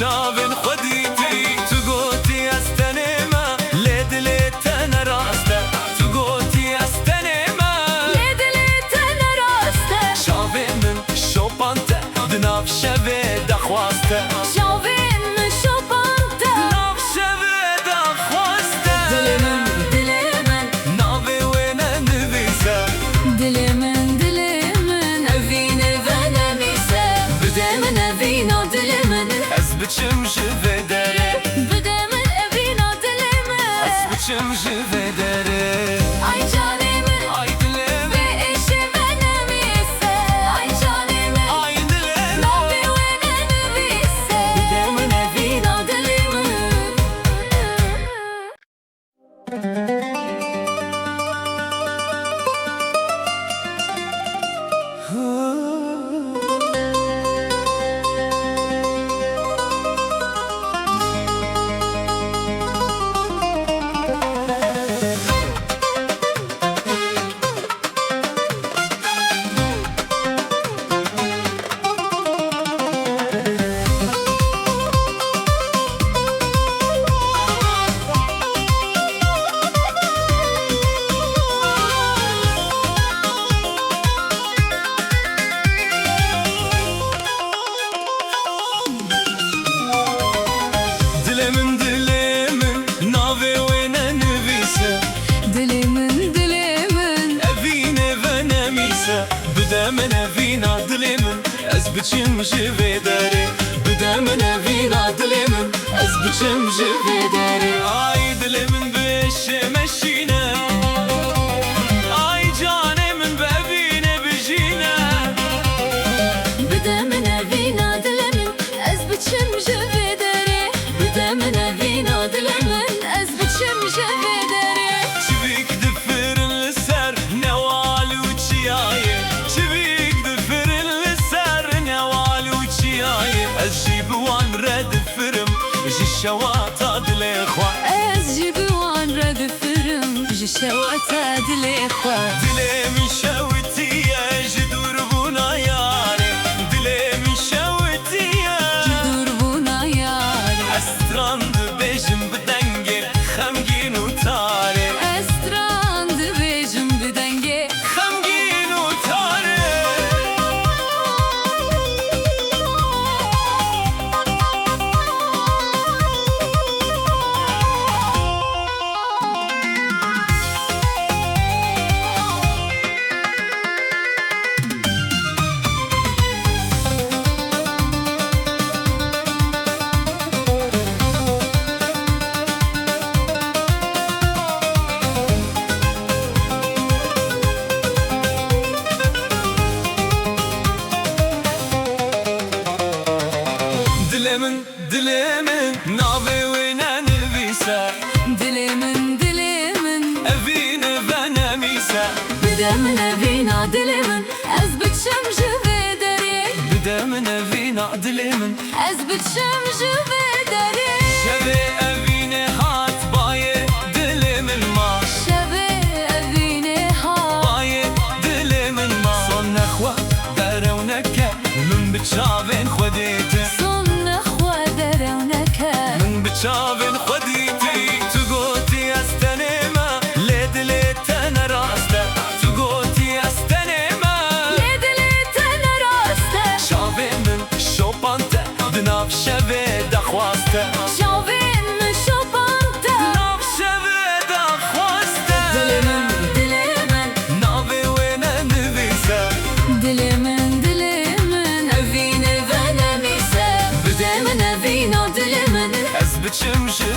بچاوین خودیتی تو گوتی استنما لدلتن راسته تو گوتی استنما لدلتن راسته شاوین من شوپانته دناف شوه دخواسته شاوین من شوپانته دناف شوه دخواسته دل من ناوی وینه نویسه دل من اوینه و نمیسه بده من اوینا دل من از بچم جوه داره بده من اوینا دل من از بچم جوه داره ای جان من ay dilim به عشق و نمیسه ای جان من ay dilim ناوی و ننویسه بده من اوینا دل من Dilimin navi wene nivise Dilimin evine ve nemise Bidemin evina dilimin ez biçim jive deri Bidemin evina dilimin ez biçim jive deri Ay dilimin beşe meşine Ay canemin bebine bijine بده من اوینا دل من از بچم جوه داره بده من اوینا دل من از بچم جوه داره Çivik difirin ser neval uçiyaye Çivik difirin ser neval uçiyaye Ez jibuan redifirim jişavata dilekwa از جیبوان را بفرم جشواتا دل خواه Dilemin şevtiye jidur buna yare Dilemin şevtiye دور بونا یاره Estrandı bejim bidenge Xemgin utare استراند بیجم بدنگه Xemgin utare Dilimin navi wene nivise دلمن Evine ve nemise بده من اوینا دل من از بچم جوه داره Bidemin evina dilimin از بچم جوه داره Şeve evine hat baye dilimin ma شبه اوینه ها Baye dilimin ma Son nexwa derewneke Min biçavên xwedîtê صن نخوا درونکه Min biçavên xwedîtê Tu gotî ez tenême Lê dilê te neraste Tu gotî ez tenême لدلتن راسته Çavên min şopante Di nav şevê dexwaste شاوین من شوپانته Nav şevê dexwaste دل من Navê wêne nivîse دل من اوینه و نمیسه بده من اوینا دل من Ez biçim ji